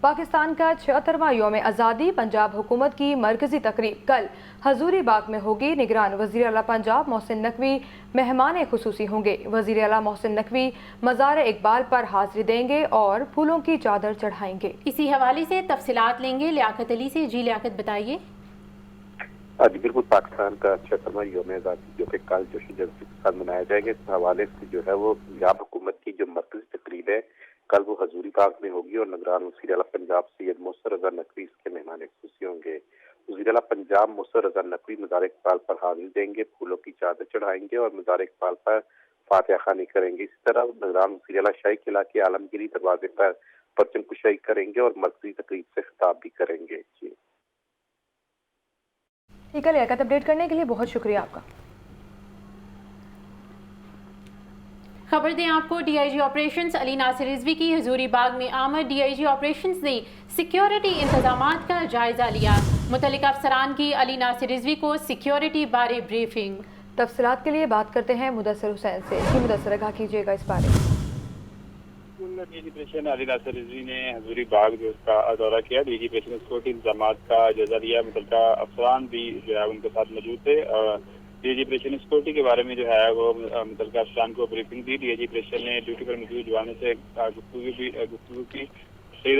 पाकिस्तान का 76वां यौम आज़ादी पंजाब हुकूमत की मरकजी तकरीब कल हजूरी बाग में होगी। निगरान वज़ीर आला पंजाब मोहसिन नकवी मेहमान खुसूसी होंगे। वज़ीर आला मोहसिन नकवी मज़ार इकबाल पर हाज़री देंगे और फूलों की चादर चढ़ाएंगे। इसी हवाले से तफसीलात लेंगे लियाकत अली से। जी लियाकत, बताइए। जी बिल्कुल, पाकिस्तान का 76वां यौम आज़ादी जो कि कल जश्न जज़्बे के साथ मनाया जाएगा, इस हवाले से जो है वो पंजाब हुकूमत की जो मरकजी तकरीब है कल वो हजूरी बाग में होगी और निगरान वज़ीर आला पंजाब सैयद मोहसिन रज़ा नकवी इसके मेहमान खुसूसी होंगे। वज़ीर आला पंजाब मोहसिन रज़ा नकवी मज़ार इकबाल पर हाजिरी देंगे, फूलों की चादर चढ़ाएंगे और मज़ार इकबाल पर फातिहा खानी करेंगे। इसी तरह निगरान वज़ीर आला शाही किला के आलमगीरी दरवाजे पर परचम कुशाई करेंगे और मरकजी तकरीब से खिताब भी करेंगे। जी ठीक है लियाकत, अपडेट करने के लिए बहुत शुक्रिया आपका। खबर दें आपको, डीआईजी ऑपरेशंस अली नासिर रिजवी की हजूरी बाग में आमद। डीआईजी ऑपरेशंस ने सिक्योरिटी इंतजामात का जायजा लिया। मुतल्लिका अफसरान की अली नासिर रिजवी को सिक्योरिटी बारे ब्रीफिंग। तफसीलात के लिए बात करते हैं मुदस्सिर हुसैन से। जी मुदस्सिर, आगाह कीजिएगा इस बारे में। डीजी प्रेशन अली नासिर रिजवी ने हजूरी बाग जो उसका दौरा किया। डीजी प्रेशन सिक्योरिटी इंतजाम का जायजा लिया। मुतल्लिका अफसरान भी जो है उनके साथ मौजूद थे। डीजी प्रेशन सिक्योरिटी के बारे में जो है वो मुतल्लिका अफसरान को ब्रीफिंग दी। डीजी प्रेशन ने ड्यूटी पर मौजूद जवानों से गुफ्तगू की। सैयद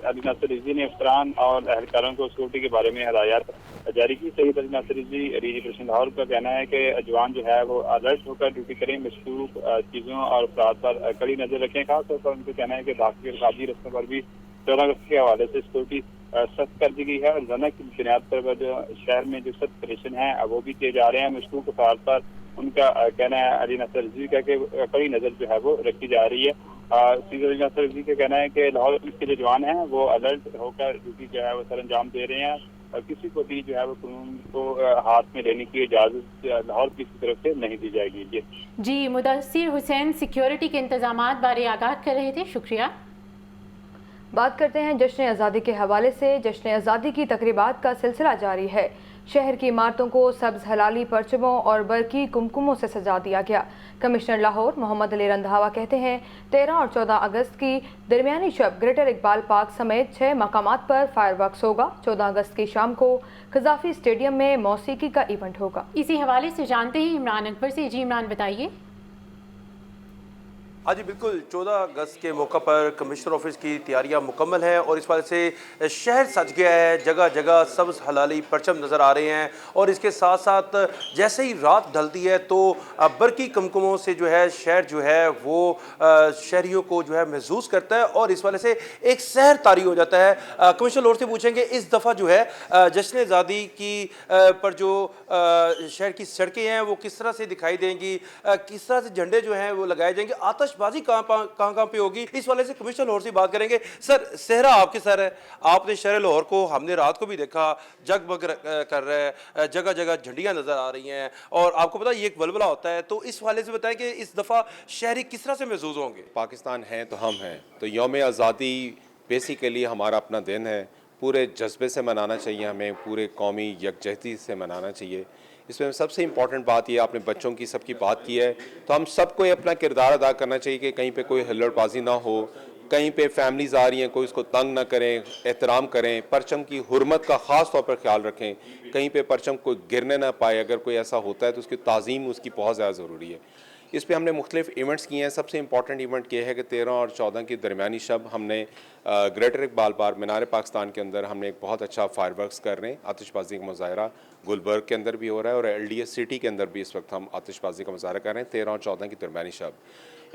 अली नासिर रिजवी ने अफसरान और एहलकारों को सिक्योरिटी के बारे में हदायत जारी की। सैयद अली नासिर रिजवी डीजी प्रेशन लाहौर का कहना है कि जवान जो है वो अलर्ट होकर ड्यूटी करें, मशकूक चीज़ों और अफराद पर कड़ी नजर रखें। खासतौर पर उनको कहना है कि दाखिली और खारजी रस्तों पर भी 14 अगस्त के हवाले से सिक्योरिटी सख्त कर दी गई है और जना की बुनियाद पर जो शहर में जो सख्त ऑपरेशन है वो भी किए जा रहे हैं। मशकूक अफराद पर उनका कहना है अली नासिर रिजवी का कि कड़ी नजर जो है वो रखी जा रही है। सैयद अली नासिर रिजवी का कहना है कि लाहौर पुलिस के जो जवान हैं वो अलर्ट होकर ड्यूटी जो है वो सर अंजाम दे रहे हैं और किसी को भी जो है वो कानून को हाथ में लेने की इजाजत लाहौर पुलिस की तरफ से नहीं दी जाएगी। जी मुदस्सिर हुसैन सिक्योरिटी के इंतजामात बारे आगाह कर रहे थे, शुक्रिया। बात करते हैं जश्न आज़ादी के हवाले से। जश्न आज़ादी की तकरीबात का सिलसिला जारी है। शहर की इमारतों को सब्ज़ हलाली परचमों और बरकी कुमकुमों से सजा दिया गया। कमिश्नर लाहौर मोहम्मद अली रंधावा कहते हैं 13 और 14 अगस्त की दरमियानी शब ग्रेटर इकबाल पार्क समेत 6 मकामात पर फायरवर्क्स होगा। 14 अगस्त की शाम को क़ज़ाफ़ी स्टेडियम में मौसीकी का इवेंट होगा। इसी हवाले से जानते हैं इमरान अकबर से। जी इमरान, बताइए। हाँ जी बिल्कुल, 14 अगस्त के मौका पर कमिश्नर ऑफिस की तैयारियां मुकम्मल हैं और इस वजह से शहर सज गया है। जगह जगह सब्ज़ हलाली परचम नज़र आ रहे हैं और इसके साथ साथ जैसे ही रात ढलती है तो बरकी कमकुमों से जो है शहर जो है वो शहरियों को जो है महसूस करता है और इस वजह से एक सहर तारी हो जाता है। कमिश्नर लाहौर से पूछेंगे इस दफ़ा जो है जश्न आज़ादी की पर जो शहर की सड़कें हैं वो किस तरह से दिखाई देंगी, किस तरह से झंडे जो हैं वो लगाए जाएंगे, आतिशबाजी कहाँ पे होगी, इस वाले से कमिश्नर लाहौर से बात करेंगे। सर, सेहरा आपके सर है, आपने शहर लाहौर को हमने रात को भी देखा जगमग कर रहा है, जगह जगह झंडियां नजर आ रही हैं और आपको पता है ये एक वलवला होता है, तो इस वाले से बताएं कि इस दफा शहरी किस तरह से महसूस होंगे। पाकिस्तान है तो हम हैं, तो यौम आज़ादी बेसिकली हमारा अपना दिन है, पूरे जज्बे से मनाना चाहिए, हमें पूरे कौमी यकजहती से मनाना चाहिए। इसमें सबसे इम्पॉर्टेंट बात ये, आपने बच्चों की सबकी बात की है, तो हम सबको अपना किरदार अदा करना चाहिए कि कहीं पे कोई हल्लड़बाजी ना हो, कहीं पे फैमिलीज़ आ रही हैं कोई उसको तंग ना करें, एहतराम करें, परचम की हुर्मत का ख़ास तौर पर ख्याल रखें, कहीं पे परचम को गिरने ना पाए, अगर कोई ऐसा होता है तो उसकी ताज़ीम उसकी बहुत ज़्यादा ज़रूरी है। इस पे हमने मुख्तलिफ इवेंट्स किए हैं। सबसे इंपॉर्टेंट इवेंट ये है कि 13 और 14 की दरमियानी शब हमने ग्रेटर इकबाल पार्क मीनार पाकिस्तान के अंदर हमने एक बहुत अच्छा फायरवर्क्स कर रहे हैं। आतिशबाजी का मुजाहरा गुलबर्ग के अंदर भी हो रहा है और LDS सिटी के अंदर भी इस वक्त हम आतिशबाजी का मुजाहरा कर रहे हैं 13 और 14 की दरमियानी शब।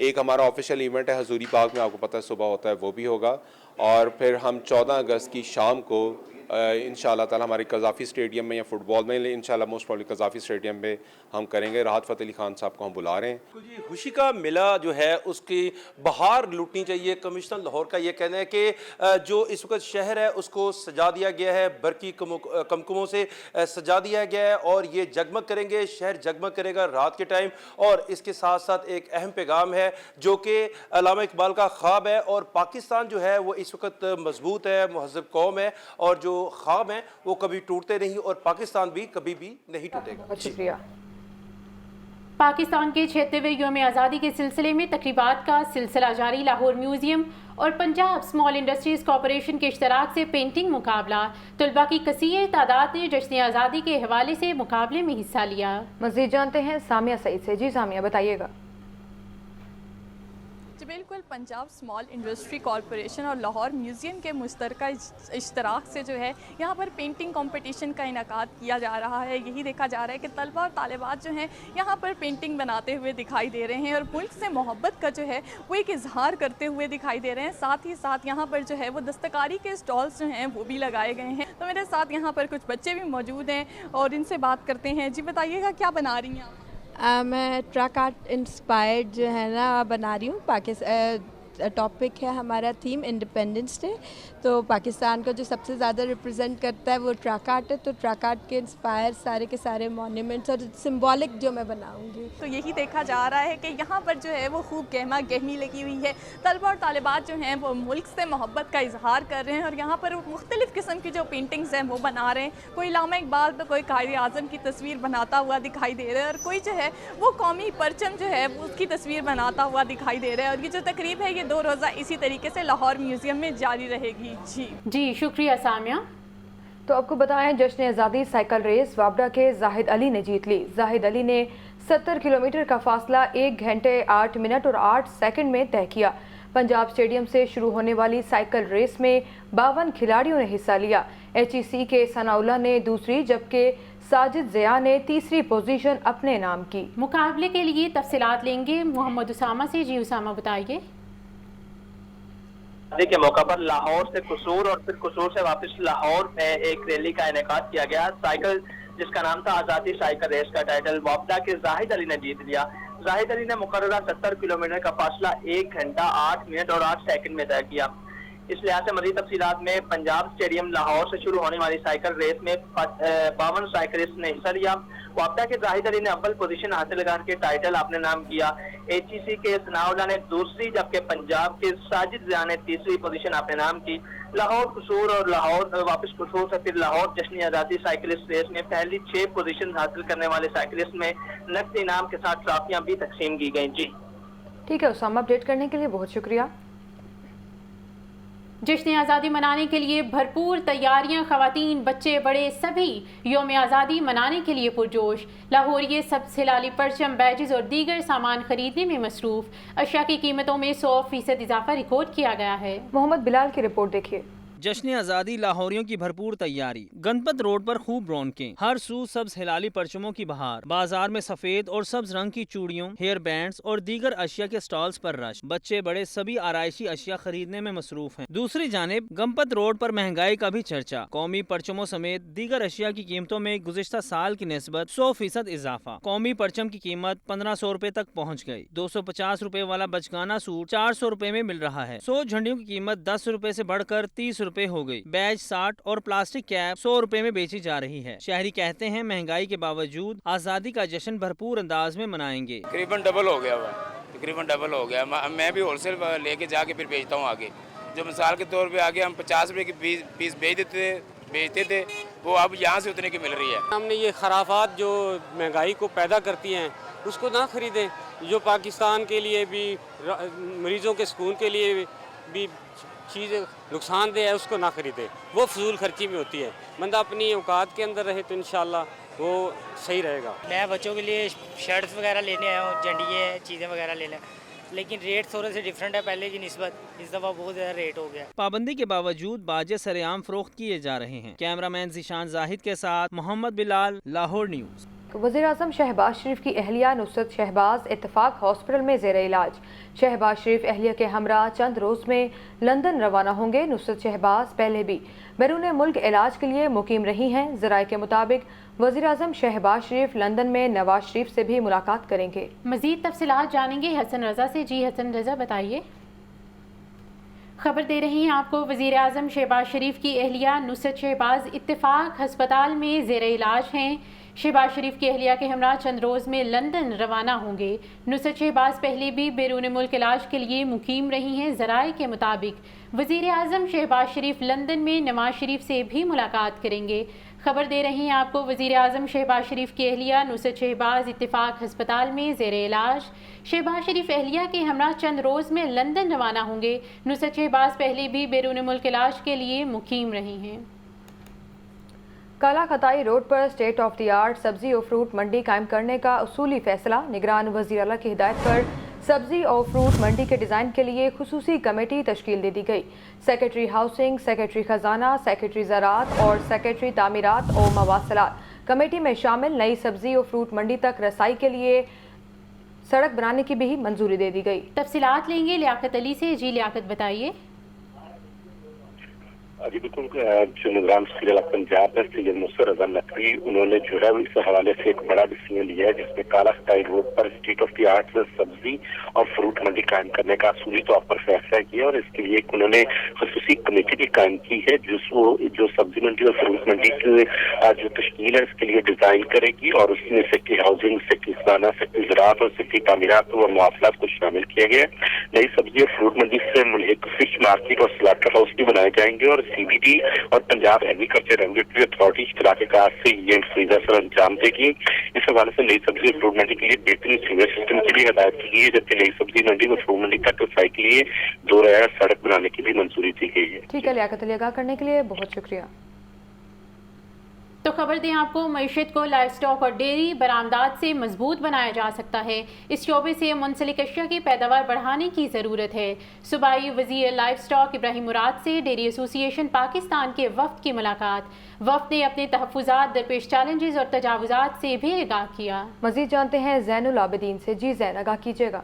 एक हमारा ऑफिशियल इवेंट है हजूरी बाग में, आपको पता है सुबह होता है, वो भी होगा। और फिर हम 14 अगस्त की शाम को इंशाअल्लाह ताला हमारे क़ज़ाफ़ी स्टेडियम में या फुटबॉल में इंशाअल्लाह मोस्ट प्रॉब्ली क़ज़ाफ़ी स्टेडियम में हम करेंगे। राहत फ़तेह अली खान साहब को हम बुला रहे हैं। जी, खुशी का मेला जो है उसकी बहार लूटनी चाहिए। कमिश्नर लाहौर का ये कहना है कि जो इस वक्त शहर है उसको सजा दिया गया है, बरकी कमकुमों से सजा दिया गया है और ये जगमग करेंगे, शहर जगमग करेगा रात के टाइम। और इसके साथ साथ एक अहम पैगाम है जो कि अल्लामा इकबाल का ख्वाब है और पाकिस्तान जो है वो इस वक्त मजबूत है, महज़ब कौम है और जो ख्वाब हैं वो कभी टूटते नहीं और पाकिस्तान भी कभी भी नहीं टूटेगा। शुक्रिया। पाकिस्तान के 76वें यौम आज़ादी के सिलसिले में तकरीबात का सिलसिला जारी। लाहौर म्यूजियम और पंजाब स्मॉल इंडस्ट्रीज़ कॉरपोरेशन के इश्तराक से पेंटिंग मुकाबला। तलबा की कसीर तादाद ने जश्न आज़ादी के हवाले से मुकाबले में हिस्सा लिया। मज़ीद जानते हैं सामिया सईद से। जी सामिया, बताइएगा। बिल्कुल, पंजाब स्मॉल इंडस्ट्री कॉरपोरेशन और लाहौर म्यूज़ियम के मुश्तरका इश्तराक से जो है यहाँ पर पेंटिंग कंपटीशन का इनेकाद किया जा रहा है। यही देखा जा रहा है कि तलबा और तालिबात जो हैं यहाँ पर पेंटिंग बनाते हुए दिखाई दे रहे हैं और मुल्क से मोहब्बत का जो है वो एक इजहार करते हुए दिखाई दे रहे हैं। साथ ही साथ यहाँ पर जो है वो दस्तकारी के स्टॉल्स जो हैं वो भी लगाए गए हैं। तो मेरे साथ यहाँ पर कुछ बच्चे भी मौजूद हैं और इनसे बात करते हैं। जी बताइएगा, क्या बना रही हैं आप? मैं ट्रक आर्ट इंस्पायर्ड जो है ना बना रही हूँ। टॉपिक है हमारा थीम इंडिपेंडेंस डे, तो पाकिस्तान को जो सबसे ज़्यादा रिप्रेजेंट करता है वो ट्रक आर्ट है। तो ट्रक आर्ट के इंस्पायर सारे के सारे मॉन्यूमेंट्स और सिंबॉलिक जो मैं बनाऊंगी। तो यही देखा जा रहा है कि यहाँ पर जो है वो खूब गहमा गहमी लगी हुई है। तलबा और तालिबात जो हैं वो मुल्क से मोहब्बत का इजहार कर रहे हैं और यहाँ पर मुख्तलिफ़ किस्म की जो पेंटिंग्स हैं वो बना रहे हैं। कोई इलामा इकबाल तो कोई कायद आज़म की तस्वीर बनाता हुआ दिखाई दे रहा है और कोई जो है वो कौमी परचम जो है वो उसकी तस्वीर बनाता हुआ दिखाई दे रहा है। और ये जो तकरीब है ये 2 रोज़ा इसी तरीके से लाहौर म्यूजियम में जारी रहेगी। जी शुक्रिया सामिया। तो आपको बताएं, जश्न आज़ादी साइकिल रेस वाबडा के जाहिद अली ने जीत ली। जाहिद अली ने 70 किलोमीटर का फासला 1 घंटे 8 मिनट और 8 सेकंड में तय किया। पंजाब स्टेडियम से शुरू होने वाली साइकिल रेस में 52 खिलाड़ियों ने हिस्सा लिया। HEC के सनाउल्लाह ने दूसरी जबकि साजिद ज़िया ने तीसरी पोजीशन अपने नाम की। मुकाबले के लिए तफसीलात लेंगे मोहम्मद उसामा से। जी उसामा, बताइए। के मौका पर लाहौर से कसूर और फिर कसूर से वापस लाहौर में एक रैली का इनेकाद किया गया। साइकिल जिसका नाम था आज़ादी साइकिल रेस का टाइटल वापडा के जाहिद अली ने जीत लिया। जाहिद अली ने मुकर्ररा 70 किलोमीटर का फासला 1 घंटा 8 मिनट और 8 सेकंड में तय किया। इस लिहाज से मज़ीद तफसीलात में पंजाब स्टेडियम लाहौर से शुरू होने वाली साइकिल रेस में 52 साइकिलिस्ट ने हिस्सा लिया। वापडा के जाहिद अली ने अव्वल पोजीशन हासिल करके टाइटल अपने नाम किया। HEC के सनाउल्लाह ने दूसरी जबकि पंजाब के साजिद ज़िया ने तीसरी पोजीशन अपने नाम की। लाहौर कसूर और लाहौर वापस कसूर से फिर लाहौर जश्न आज़ादी साइकिलिस्ट रेस में पहली 6 पोजीशन हासिल करने वाले साइकिलिस्ट में नकद इनाम के साथ ट्रॉफियां भी तकसीम की गई। जी ठीक है उसामा, अपडेट करने के लिए बहुत शुक्रिया। जश्न आज़ादी मनाने के लिए भरपूर तैयारियां, ख़वातीन बच्चे बड़े सभी यौम आज़ादी मनाने के लिए पुरजोश। लाहौरिये सबसे लाली परचम, बैजेस और दीगर सामान खरीदने में मसरूफ़। अशिया की कीमतों में 100% इजाफा रिकॉर्ड किया गया है। मोहम्मद बिलाल की रिपोर्ट देखिए। जश्न आज़ादी लाहौरियों की भरपूर तैयारी। गणपत रोड पर खूब रौनकें, हर सू सब्ज हिलाली परचमों की बहार। बाजार में सफेद और सब्ज रंग की चूड़ियों, हेयर बैंड्स और दीगर अशिया के स्टॉल्स पर रश। बच्चे बड़े सभी आराइशी अशिया खरीदने में मसरूफ हैं। दूसरी जानिब गणपत रोड पर महंगाई का भी चर्चा। कौमी परचमों समेत दीगर अशिया की कीमतों में गुज़िश्ता साल की निस्बत 100% इजाफा। कौमी परचम की कीमत 1500 रुपए तक पहुँच गई। 250 रुपए वाला बचकाना सूट 400 रुपए में मिल रहा है। 100 झंडियों की कीमत 10 रुपए से बढ़कर 30 रुपए हो गई। बैज 60 और प्लास्टिक कैप 100 रुपए में बेची जा रही है। शहरी कहते हैं महंगाई के बावजूद आज़ादी का जश्न भरपूर अंदाज में मनाएंगे। तकरीबन डबल हो गया हुआ, तकरीबन डबल हो गया। मैं भी होलसेल लेके जाके फिर बेचता हूँ आगे। जो मिसाल के तौर पे आगे हम 50 रुपए की पीस बेचते थे वो अब यहाँ से उतने की मिल रही है। हमने ये खराफात जो महंगाई को पैदा करती हैं उसको ना खरीदें। जो पाकिस्तान के लिए भी, मरीजों के सुकून के लिए भी चीज़ नुकसानदेह है उसको ना खरीदे। वो फजूल खर्ची में होती है। बंदा अपनी औकात के अंदर रहे तो इंशाल्लाह वो सही रहेगा। मैं बच्चों के लिए शर्ट्स वगैरह लेने आया हूँ, जंडिये चीज़ें वगैरह लेना, लेकिन रेट थोड़े से डिफरेंट है पहले की निस्बत। इस दफ़ा बहुत ज़्यादा रेट हो गया। पाबंदी के बावजूद बाजे सरेआम फरोख्त किए जा रहे हैं। कैमरामैन ज़ीशान जाहिद के साथ मोहम्मद बिलाल, लाहौर न्यूज़। वज़ीर आज़म शहबाज शरीफ की अहलिया नुसरत शहबाज इत्तफाक हॉस्पिटल में ज़ेर इलाज। शहबाज शरीफ अहलिया के हमरा चंद रोज़ में लंदन रवाना होंगे। नुसरत शहबाज पहले भी बैरून मुल्क इलाज के लिए मुकीम रही हैं। ज़राए के मुताबिक वज़ीर आज़म शहबाज शरीफ लंदन में नवाज शरीफ से भी मुलाकात करेंगे। मज़ीद तफसीलात जानेंगे हसन रज़ा से। जी हसन रज़ा, बताइए। खबर दे रही हैं आपको, वज़ीर आज़म शहबाज शरीफ की अहलिया नुसरत शहबाज इत्तफाक हस्पताल में ज़ेर इलाज हैं। शहबाज शरीफ की अहलिया के हमरा चंद रोज़ में लंदन रवाना होंगे। नुसरत शहबाज पहले भी बैरून मुल्क इलाज के लिए मुकीम रही हैं। ज़राए के मुताबिक वज़ीर आज़म शहबाज शरीफ लंदन में नवाज शरीफ से भी मुलाकात करेंगे। खबर दे रही हैं आपको, वज़ीर आज़म शहबाज शरीफ की अहलिया नुसरत शहबाज इत्तेफाक हस्पताल में ज़ेर इलाज। शहबाज शरीफ अहलिया के हमरा चंद रोज़ में लंदन रवाना होंगे। नुसरत शहबाज पहले भी बैरून मुल्क इलाज के लिए मुकीम रही हैं। काला खताई रोड पर स्टेट ऑफ द आर्ट सब्जी और फ्रूट मंडी कायम करने का उसूली फैसला। निगरान वज़ीर आला की हिदायत पर सब्जी और फ्रूट मंडी के डिज़ाइन के लिए खुसूसी कमेटी तश्कील दे दी गई। सेक्रेटरी हाउसिंग, सेक्रेटरी खजाना, सेक्रेटरी ज़राअत और सेक्रेटरी तामीरात और मवासलात कमेटी में शामिल। नई सब्जी और फ्रूट मंडी तक रसाई के लिए सड़क बनाने की भी मंजूरी दे दी गई। तफसीलात लेंगे लियाकत अली से। जी लियाकत, बताइए। जी बिल्कुल, जो निगरान वज़ीर पंजाब है सैयद मुसर रज़ा नकवी, उन्होंने जो है इस हवाले से एक बड़ा डिसीजन लिया है जिसमें काला खताई रोड पर स्टेट ऑफ द आर्ट सब्जी और फ्रूट मंडी कायम करने का असूली तौर पर फैसला किया और इसके लिए उन्होंने खसूसी कमेटी भी कायम की है जो सब्जी मंडी और फ्रूट मंडी की जो तश्कील है इसके लिए डिजाइन करेगी और उसमें सेक्रेटरी हाउसिंग, सेक्रेटरी खजाना, सेक्रेटरी ज़राअत और सेक्रेटरी तामीरात और मवासलात को शामिल किया गया है। नई सब्जी और फ्रूट मंडी से मुल्हिक फिश मार्केट और स्लॉटर हाउस भी बनाए जाएंगे और CBD और पंजाब एग्रीकल्चर रेगुलेटरी अथॉरिटी इश्तराके कार से ये फ्रीजर सर अंजाम देगी। इस हवाले से नई सब्जी और फ्रूट मंडी के लिए बेहतरीन सीवर सिस्टम की भी हदायत की गई है, जबकि नई सब्जी मंडी और फ्रूट मंडी तक रसाई के लिए 2 राह सड़क बनाने की भी मंजूरी दी गई है। ठीक है लियाकत अली, आगाह करने के लिए बहुत शुक्रिया। तो खबर दें आपको, मईशत को लाइव स्टॉक और डेयरी बरामदात से मजबूत बनाया जा सकता है। इस शोबे से मुंसलिक अशिया की पैदावार बढ़ाने की ज़रूरत है। सूबाई वज़ीर लाइव स्टॉक इब्राहिम मुराद से डेयरी एसोसिएशन पाकिस्तान के वफ़द की मुलाकात। वफ़द ने अपने तहफ़्फ़ुज़ात, दरपेश चैलेंजेस और तजावुज़ात से भी आगाह किया। मज़ीद जानते हैं ज़ैनुल आबिदीन से। जी ज़ैन, आगाह कीजिएगा।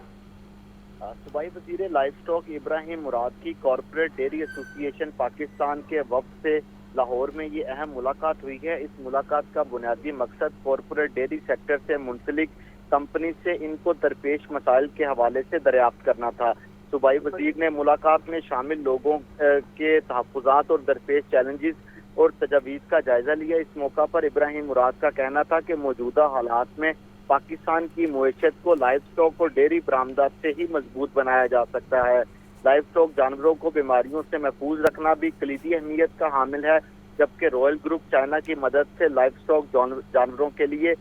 सूबाई वज़ीर लाइव स्टॉक इब्राहिम मुराद की कॉर्पोरेट डेयरी एसोसिएशन पाकिस्तान के वफ़द से लाहौर में ये अहम मुलाकात हुई है। इस मुलाकात का बुनियादी मकसद कॉर्पोरेट डेयरी सेक्टर से मुंसलिक कंपनी से इनको दरपेश मसाइल के हवाले से दरियाफ्त करना था। सूबाई वज़ीर ने मुलाकात में शामिल लोगों के तहफ़्फ़ुज़ात और दरपेश चैलेंजेस और तजावीज़ का जायजा लिया। इस मौका पर इब्राहिम मुराद का कहना था कि मौजूदा हालात में पाकिस्तान की मुईशत को लाइव स्टॉक और डेयरी बरामदात से ही मजबूत बनाया जा सकता है। लाइव स्टॉक जानवरों को बीमारियों से महफूज रखना भी कलीदी अहमियत का हामिल है, जबकि रॉयल ग्रुप चाइना की मदद से लाइव स्टॉक जानवरों के लिए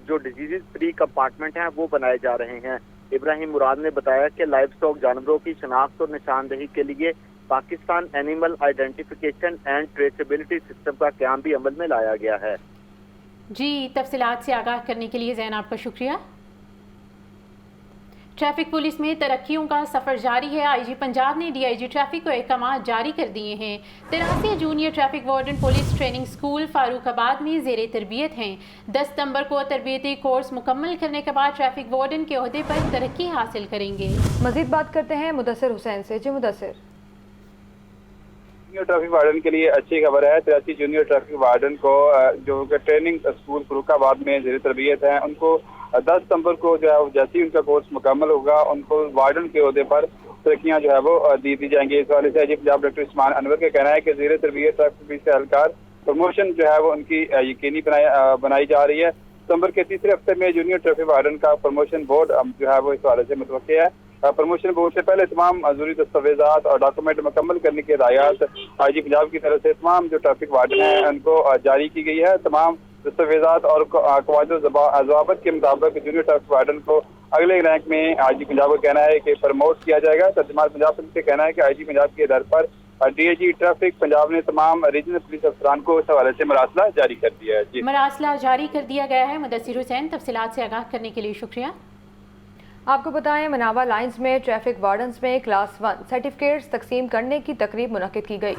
जो डिजीज फ्री कंपार्टमेंट हैं वो बनाए जा रहे हैं। इब्राहिम मुराद ने बताया कि लाइव स्टॉक जानवरों की शनाख्त और निशानदही के लिए Pakistan animal identification and traceability system का क़याम भी अमल में लाया गया है। जी, तफसीलात से आगाह करने के लिए ज़ैन आपका शुक्रिया। ट्रैफिक पुलिस में तरक्कियों का सफ़र जारी है। IG पंजाब ने DIG ट्रैफिक को अहकाम जारी कर दिए हैं। 83 junior traffic warden police training school Farooqabad में ज़ेर तरबियत हैं। 10 सितंबर को तरबियती कोर्स मुकम्मल करने के बाद ट्रैफिक वार्डन के ओहदे पर तरक्की हासिल करेंगे। मज़ीद बात करते हैं मुदस्सिर हुसैन से। जी मुदस्सिर। जूनियर ट्रैफिक वार्डन के लिए अच्छी खबर है। 83 जूनियर ट्रैफिक वार्डन को जो ट्रेनिंग स्कूल फरूखाबाद में ज़ेर तरबियत है, उनको 10 सितंबर को जो है जैसे ही उनका कोर्स मुकम्मल होगा उनको वार्डन के ओहदे पर तरक्कियाँ जो है वो दी जाएंगी। इस वाले से IG पंजाब डॉक्टर उस्मान अनवर का कहना है कि ज़ेर तरबियत ट्रैफिक पुलिस से एहलकार प्रमोशन जो है वो उनकी यकीनी बनाई जा रही है। सितंबर के तीसरे हफ्ते में जूनियर ट्रैफिक वार्डन का प्रमोशन बोर्ड जो है वो इस वाले से मुतवक्किल है। प्रमोशन बोर्ड से पहले तमाम जरूरी दस्तावेजात और डॉक्यूमेंट मुकम्मल करने की हिदायत IG पंजाब की तरफ से तमाम जो ट्रैफिक वार्डन हैं उनको जारी की गई है। तमाम दस्तावेजात और क़वाइद के मुताबिक जूनियर ट्रैफिक वार्डन को अगले रैंक में IG पंजाब का कहना है कि प्रमोट किया जाएगा। तर्जुमान पंजाब पुलिस का कहना है कि IG पंजाब के आधार पर DIG ट्रैफिक पंजाब ने तमाम रीजनल पुलिस अफसरान को इस हवाले से मरासला जारी कर दिया है। जी, मरासला जारी कर दिया गया है। मुदस्सिर हुसैन, तफसीलात से आगाह करने के लिए शुक्रिया। आपको बताएं, मनावा लाइन्स में ट्रैफिक वार्डन्स में क्लास 1 सर्टिफिकेट्स तकसीम करने की तकरीब मुनक्किद की गई।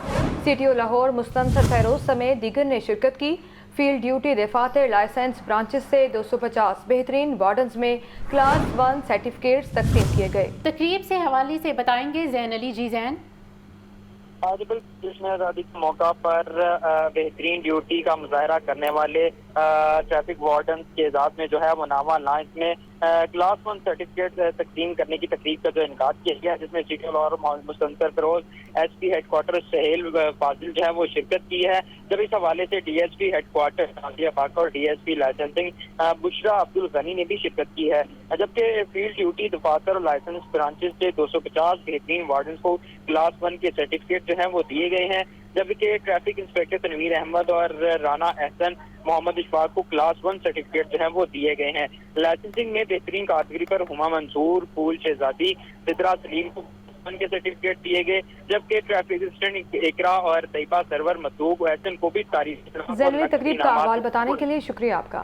CTO लाहौर मुस्तनसर फैरोज समेत दीगर ने शिरकत की। फील्ड ड्यूटी दफातर लाइसेंस ब्रांचेस से 250 बेहतरीन वार्डन्स में क्लास 1 सर्टिफिकेट्स तकसीम किए गए। तकरीब से हवाले से बताएंगे ज़ैन अली। जी ज़ैन। आज पुलिस में आज़ादी के मौका पर बेहतरीन ड्यूटी का मुजाहरा करने वाले ट्रैफिक वार्डन के एजाज में जो है मनावा लाइन्स में क्लास 1 सर्टिफिकेट तकसीम करने की तकरीब का जो इनकाद किया गया, जिसमें CTO और मुस्तनसर फरोज SP हेडक्वार्टर सहेल फाजिल जो है वो शिरकत की है। जब इस हवाले से DSP हेडक्वार्टर नाजिया फाका और DSP लाइसेंसिंग बुशरा अब्दुल गनी ने भी शिरकत की है। जबकि फील्ड ड्यूटी दफातर और लाइसेंस ब्रांचेस से 250 बेहतरीन वार्डन को क्लास 1 के सर्टिफिकेट जो है वो दिए गए हैं। جبکہ ٹریفک انسپیکٹر تنویر احمد اور رانا احسن محمد اشفاق کو کلاس 1 سرٹیفکیٹ جو ہیں وہ دیے گئے ہیں۔ لائسنسنگ میں بہترین کارکردگی پر ہما منصور، پھول شہزادی، سدرا سلیم کو کے سرٹیفکیٹ دیے گئے، جبکہ ٹریفک اسسٹنٹ اقرا اور طیبہ سرور مطلوب احسن کو بھی تاریخ ذیلی تقریب کا احوال بتانے کے لیے شکریہ آپ کا۔